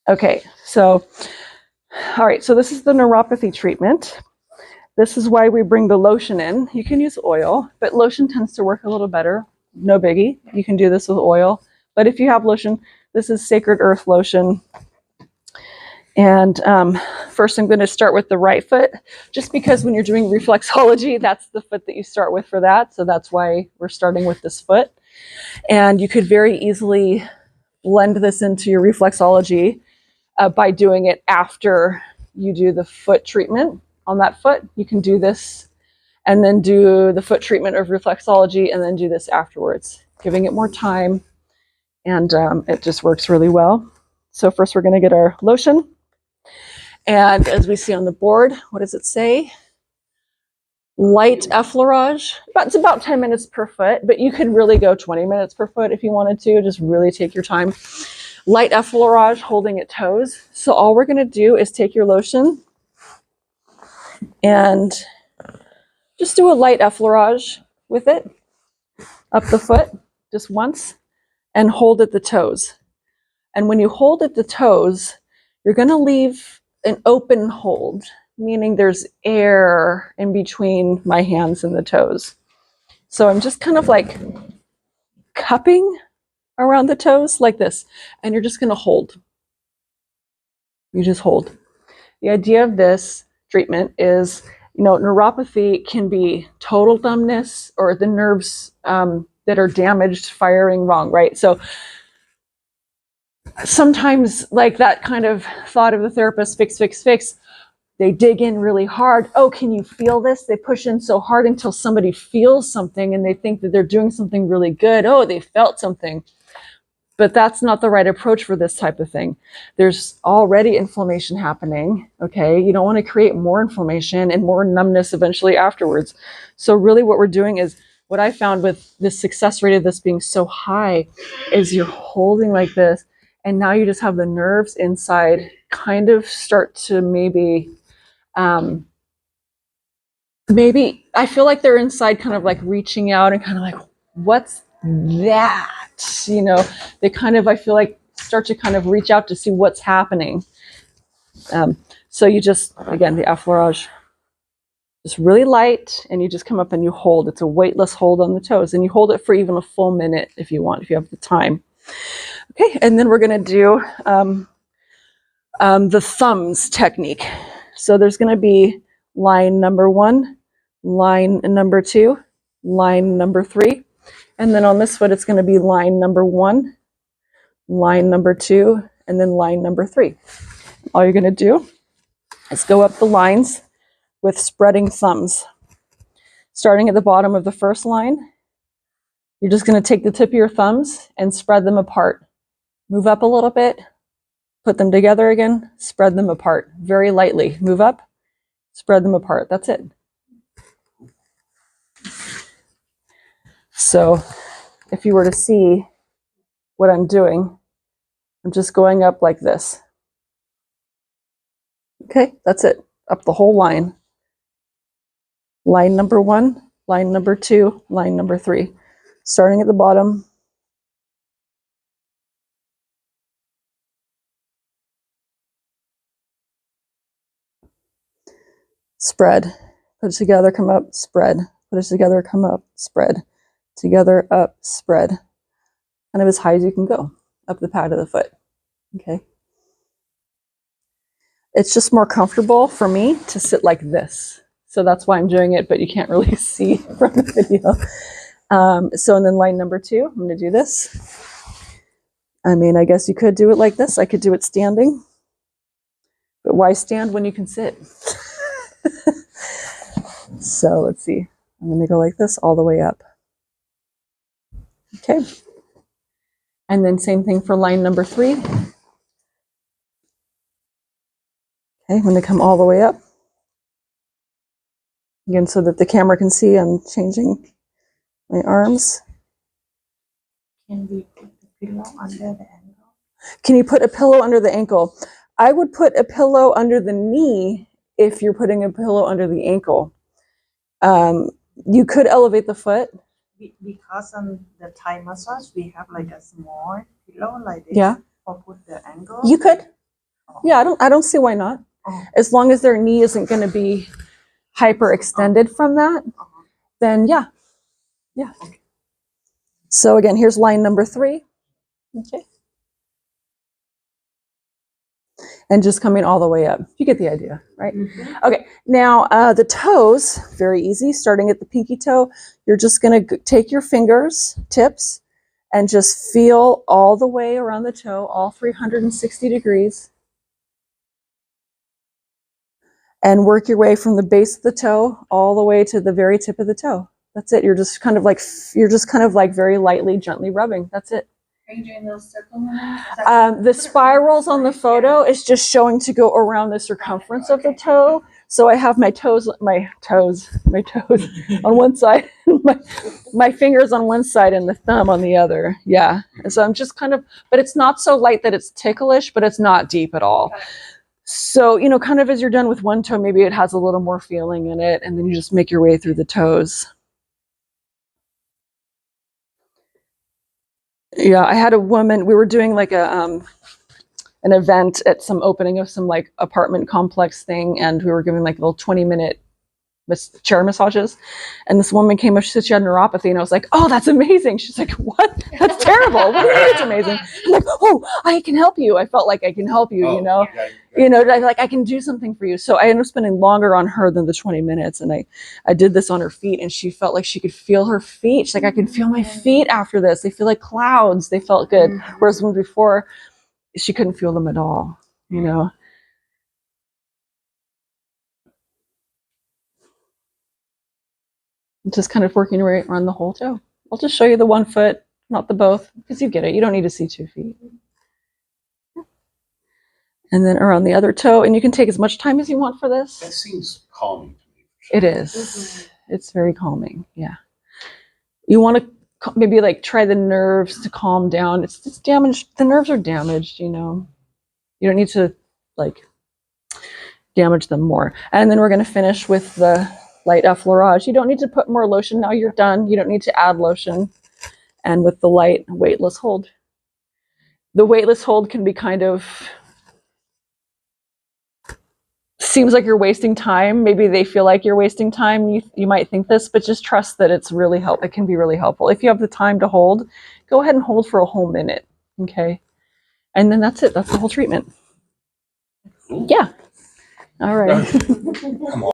Okay, so, all right, so this is the neuropathy treatment. This is why we bring the lotion in. You can use oil, but lotion tends to work a little better. No biggie. You can do this with oil. But if you have lotion, this is Sacred Earth lotion. And first I'm going to start with the right foot, just because when you're doing reflexology, that's the foot that you start with for that. So that's why we're starting with this foot. And you could very easily blend this into your reflexology by doing it after you do the foot treatment on that foot. You can do this and then do the foot treatment of reflexology and then do this afterwards, giving it more time. And it just works really well. So first we're going to get our lotion. And as we see on the board, what does it say? Light effleurage. It's about 10 minutes per foot, but you could really go 20 minutes per foot if you wanted to. Just really take your time. Light effleurage, holding at toes. So all we're going to do is take your lotion and just do a light effleurage with it up the foot just once and hold at the toes. And when you hold at the toes, you're going to leave an open hold, meaning there's air in between my hands and the toes. So I'm just kind of like cupping around the toes like this, and you're just going to hold. You just hold. The idea of this treatment is, neuropathy can be total numbness or the nerves that are damaged firing wrong, right? So sometimes, like that kind of thought of the therapist, fix, fix, fix, they dig in really hard. Oh, can you feel this? They push in so hard until somebody feels something and they think that they're doing something really good. Oh, they felt something. But that's not the right approach for this type of thing. There's already inflammation happening, okay? You don't want to create more inflammation and more numbness eventually afterwards. So really what we're doing is, what I found with the success rate of this being so high is you're holding like this, and now you just have the nerves inside kind of start to maybe I feel like they're inside kind of like reaching out and kind of like, what's that? They kind of, I feel like, start to kind of reach out to see what's happening. So you just, again, the effleurage, just really light, and you just come up and you hold. It's a weightless hold on the toes, and you hold it for even a full minute if you want, if you have the time. Okay, and then we're going to do the thumbs technique. So there's going to be line number 1, line number 2, line number 3. And then on this foot, it's going to be line number 1, line number 2, and then line number 3. All you're going to do is go up the lines with spreading thumbs. Starting at the bottom of the first line, you're just going to take the tip of your thumbs and spread them apart. Move up a little bit, put them together again, spread them apart very lightly. Move up, spread them apart. That's it. So if you were to see what I'm doing, I'm just going up like this. Okay, that's it. Up the whole line. Line number 1, line number 2, line number 3. Starting at the bottom. Spread. Put it together, come up, spread. Put it together, come up, spread. Together, up, spread. Kind of as high as you can go, up the pad of the foot. Okay. It's just more comfortable for me to sit like this. So that's why I'm doing it, but you can't really see from the video. So and then line number 2, I'm going to do this. I mean, I guess you could do it like this. I could do it standing. But why stand when you can sit? So let's see. I'm going to go like this all the way up. Okay. And then same thing for line number 3. Okay, I'm going to come all the way up. Again, so that the camera can see I'm changing my arms. Can we put the pillow under the ankle? Can you put a pillow under the ankle? I would put a pillow under the knee if you're putting a pillow under the ankle. You could elevate the foot. Because on the Thai massage, we have like a small pillow like this. Yeah. Or put the ankle. You could. Yeah, I don't see why not. As long as their knee isn't going to be hyperextended from that, then yeah. Yeah. So again, here's line number 3. Okay. And just coming all the way up. You get the idea, right? Okay, now the toes, very easy. Starting at the pinky toe, you're just going to take your fingers, tips, and just feel all the way around the toe, all 360 degrees. And work your way from the base of the toe all the way to the very tip of the toe. That's it. You're just kind of like very lightly, gently rubbing. That's it. Are you doing those circle movements? The spirals on the photo is just showing to go around the circumference of the toe. So I have my toes on one side, my fingers on one side and the thumb on the other. Yeah. And so I'm just kind of, but it's not so light that it's ticklish, but it's not deep at all. So, you know, kind of as you're done with one toe, maybe it has a little more feeling in it, and then you just make your way through the toes. Yeah, I had a woman, we were doing like an event at some opening of some like apartment complex thing, and we were giving like little 20-minute chair massages, and this woman came up, she said she had neuropathy, and I was like, oh, that's amazing. She's like, what? That's terrible. What do you mean it's amazing? I'm like, oh, I can help you. I felt like I can help you, you know? You know, like I can do something for you. So I ended up spending longer on her than the 20 minutes, and I did this on her feet, and she felt like she could feel her feet. She's like, I can feel my feet after this. They feel like clouds. They felt good. Whereas when before, she couldn't feel them at all, you know? Just kind of working right around the whole toe. I'll just show you the 1 foot, not the both, because you get it. You don't need to see 2 feet. And then around the other toe, and you can take as much time as you want for this. That seems calming to me. It is. It's very calming. Yeah. You want to maybe like try the nerves to calm down. It's damaged. The nerves are damaged, you know. You don't need to like damage them more. And then we're going to finish with the light effleurage. You don't need to put more lotion. Now you're done. You don't need to add lotion. And with the light weightless hold. The weightless hold can be kind of, seems like you're wasting time. Maybe they feel like you're wasting time. You might think this, but just trust that it's really helpful. It can be really helpful. If you have the time to hold, go ahead and hold for a whole minute. Okay. And then that's it. That's the whole treatment. Yeah. All right.